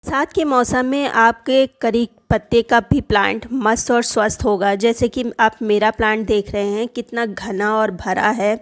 बरसात के मौसम में आपके करी पत्ते का भी प्लांट मस्त और स्वस्थ होगा। जैसे कि आप मेरा प्लांट देख रहे हैं कितना घना और भरा है।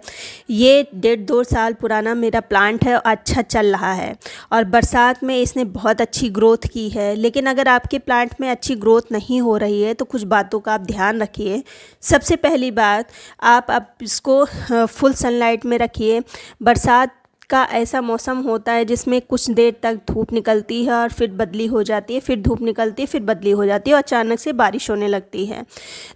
ये 1.5-2 साल पुराना मेरा प्लांट है और अच्छा चल रहा है और बरसात में इसने बहुत अच्छी ग्रोथ की है। लेकिन अगर आपके प्लांट में अच्छी ग्रोथ नहीं हो रही है तो कुछ बातों का आप ध्यान रखिए। सबसे पहली बात, आप इसको फुल सनलाइट में रखिए। बरसात का ऐसा मौसम होता है जिसमें कुछ देर तक धूप निकलती है और फिर बदली हो जाती है, फिर धूप निकलती है, फिर बदली हो जाती है और अचानक से बारिश होने लगती है।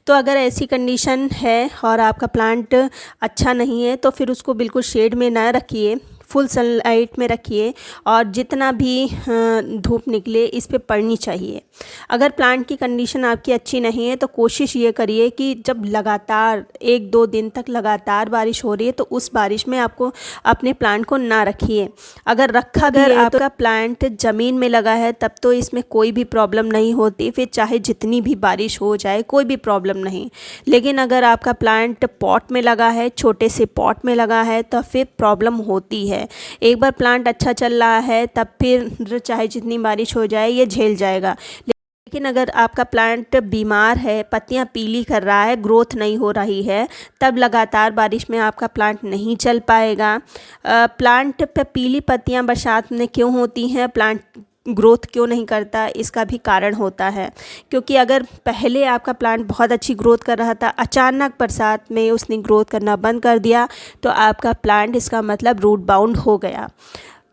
तो अगर ऐसी कंडीशन है और आपका प्लांट अच्छा नहीं है तो फिर उसको बिल्कुल शेड में ना रखिए, फुल सनलाइट में रखिए और जितना भी धूप निकले इस पे पड़नी चाहिए। अगर प्लांट की कंडीशन आपकी अच्छी नहीं है तो कोशिश ये करिए कि जब लगातार 1-2 दिन तक लगातार बारिश हो रही है तो उस बारिश में आपको अपने प्लांट को ना रखिए। अगर रखा भी है तो आपका प्लांट ज़मीन में लगा है तब तो इसमें कोई भी प्रॉब्लम नहीं होती, फिर चाहे जितनी भी बारिश हो जाए कोई भी प्रॉब्लम नहीं। लेकिन अगर आपका प्लांट पॉट में लगा है, छोटे से पॉट में लगा है, तो फिर प्रॉब्लम होती है। एक बार प्लांट अच्छा चल रहा है तब फिर चाहे जितनी बारिश हो जाए ये झेल जाएगा। लेकिन अगर आपका प्लांट बीमार है, पत्तियां पीली कर रहा है, ग्रोथ नहीं हो रही है, तब लगातार बारिश में आपका प्लांट नहीं चल पाएगा। प्लांट पे पीली पत्तियां बरसात में क्यों होती हैं, प्लांट ग्रोथ क्यों नहीं करता, इसका भी कारण होता है। क्योंकि अगर पहले आपका प्लांट बहुत अच्छी ग्रोथ कर रहा था, अचानक बरसात में उसने ग्रोथ करना बंद कर दिया तो आपका प्लांट इसका मतलब रूट बाउंड हो गया।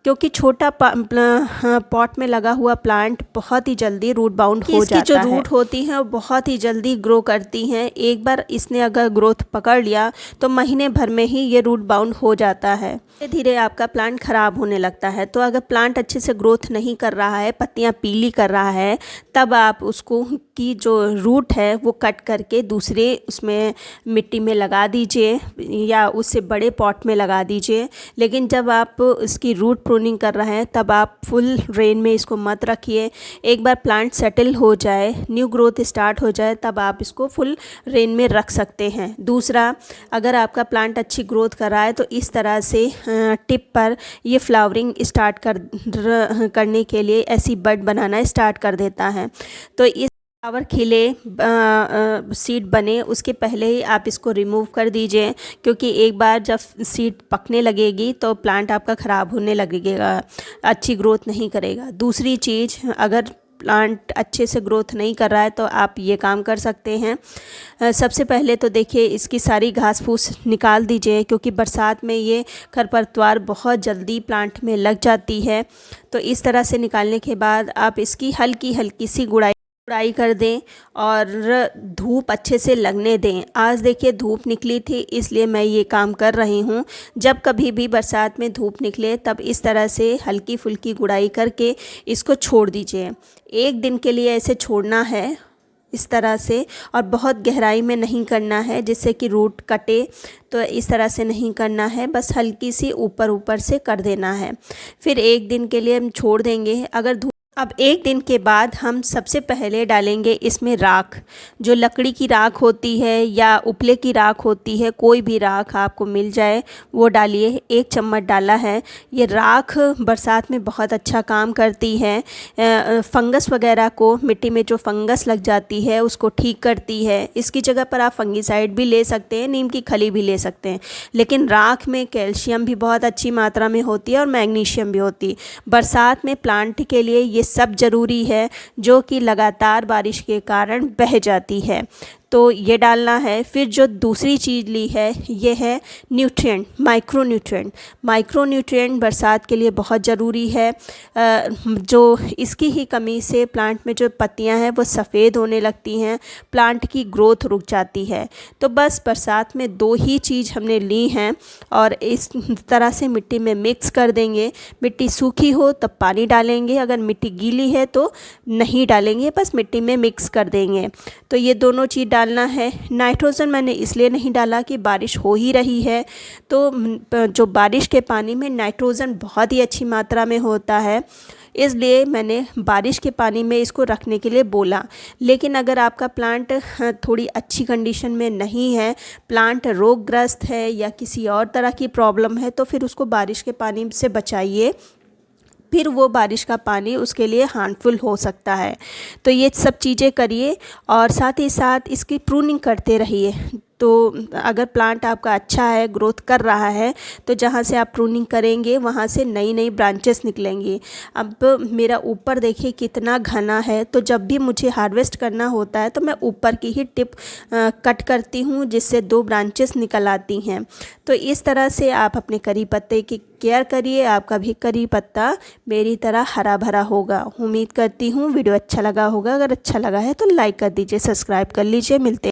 क्योंकि छोटा पॉट में लगा हुआ प्लांट बहुत ही जल्दी रूट बाउंड हो जाता है। इसकी जो रूट होती हैं वो बहुत ही जल्दी ग्रो करती हैं। एक बार इसने अगर ग्रोथ पकड़ लिया तो महीने भर में ही ये रूट बाउंड हो जाता है। धीरे धीरे आपका प्लांट ख़राब होने लगता है। तो अगर प्लांट अच्छे से ग्रोथ नहीं कर रहा है, पत्तियां पीली कर रहा है, तब आप उसको की जो रूट है वो कट करके दूसरे उसमें मिट्टी में लगा दीजिए या उससे बड़े पॉट में लगा दीजिए। लेकिन जब आप इसकी रूट प्रूनिंग कर रहे हैं तब आप फुल रेन में इसको मत रखिए। एक बार प्लांट सेटल हो जाए, न्यू ग्रोथ स्टार्ट हो जाए, तब आप इसको फुल रेन में रख सकते हैं। दूसरा, अगर आपका प्लांट अच्छी ग्रोथ कर रहा है तो इस तरह से टिप पर ये फ्लावरिंग स्टार्ट करने के लिए ऐसी बड बनाना स्टार्ट कर देता है। तो इस फ्लावर खिले सीड बने उसके पहले ही आप इसको रिमूव कर दीजिए, क्योंकि एक बार जब सीड पकने लगेगी तो प्लांट आपका ख़राब होने लगेगा, अच्छी ग्रोथ नहीं करेगा। दूसरी चीज़, अगर प्लांट अच्छे से ग्रोथ नहीं कर रहा है तो आप ये काम कर सकते हैं। सबसे पहले तो देखिए इसकी सारी घास फूस निकाल दीजिए, क्योंकि बरसात में ये खरपतवार बहुत जल्दी प्लांट में लग जाती है। तो इस तरह से निकालने के बाद आप इसकी हल्की हल्की सी गुड़ाई कर दें और धूप अच्छे से लगने दें। आज देखिए धूप निकली थी इसलिए मैं ये काम कर रही हूँ। जब कभी भी बरसात में धूप निकले तब इस तरह से हल्की फुल्की गुड़ाई करके इसको छोड़ दीजिए। 1 दिन के लिए ऐसे छोड़ना है इस तरह से, और बहुत गहराई में नहीं करना है जिससे कि रूट कटे। तो इस तरह से नहीं करना है, बस हल्की सी ऊपर ऊपर से कर देना है। फिर 1 दिन के लिए हम छोड़ देंगे। अब 1 दिन के बाद हम सबसे पहले डालेंगे इसमें राख। जो लकड़ी की राख होती है या उपले की राख होती है, कोई भी राख आपको मिल जाए वो डालिए। 1 चम्मच डाला है। ये राख बरसात में बहुत अच्छा काम करती है। फंगस वगैरह को, मिट्टी में जो फंगस लग जाती है उसको ठीक करती है। इसकी जगह पर आप फंगीसाइड भी ले सकते हैं, नीम की खली भी ले सकते हैं। लेकिन राख में कैल्शियम भी बहुत अच्छी मात्रा में होती है और मैग्नीशियम भी होती है। बरसात में प्लांट के लिए ये सब ज़रूरी है जो कि लगातार बारिश के कारण बह जाती है, तो ये डालना है। फिर जो दूसरी चीज़ ली है ये है न्यूट्रिएंट, माइक्रो न्यूट्रिएंट बरसात के लिए बहुत ज़रूरी है। जो इसकी ही कमी से प्लांट में जो पत्तियां हैं वो सफ़ेद होने लगती हैं, प्लांट की ग्रोथ रुक जाती है। तो बस बरसात में 2 ही चीज़ हमने ली हैं और इस तरह से मिट्टी में मिक्स कर देंगे। मिट्टी सूखी हो तब पानी डालेंगे, अगर मिट्टी गीली है तो नहीं डालेंगे, बस मिट्टी में मिक्स कर देंगे। तो ये दोनों चीज़ डालना है। नाइट्रोजन मैंने इसलिए नहीं डाला कि बारिश हो ही रही है, तो जो बारिश के पानी में नाइट्रोजन बहुत ही अच्छी मात्रा में होता है, इसलिए मैंने बारिश के पानी में इसको रखने के लिए बोला। लेकिन अगर आपका प्लांट थोड़ी अच्छी कंडीशन में नहीं है, प्लांट रोगग्रस्त है या किसी और तरह की प्रॉब्लम है, तो फिर उसको बारिश के पानी से बचाइए। फिर वो बारिश का पानी उसके लिए हार्मफुल हो सकता है। तो ये सब चीज़ें करिए और साथ ही साथ इसकी प्रूनिंग करते रहिए। तो अगर प्लांट आपका अच्छा है, ग्रोथ कर रहा है, तो जहाँ से आप प्रूनिंग करेंगे वहाँ से नई नई ब्रांचेस निकलेंगी। अब मेरा ऊपर देखिए कितना घना है, तो जब भी मुझे हार्वेस्ट करना होता है तो मैं ऊपर की ही टिप कट करती हूँ, जिससे 2 ब्रांचेस निकल आती हैं। तो इस तरह से आप अपने करी पत्ते की केयर करिए, आपका भी करी पत्ता मेरी तरह हरा भरा होगा। उम्मीद करती हूँ वीडियो अच्छा लगा होगा। अगर अच्छा लगा है तो लाइक कर दीजिए, सब्सक्राइब कर लीजिए। मिलते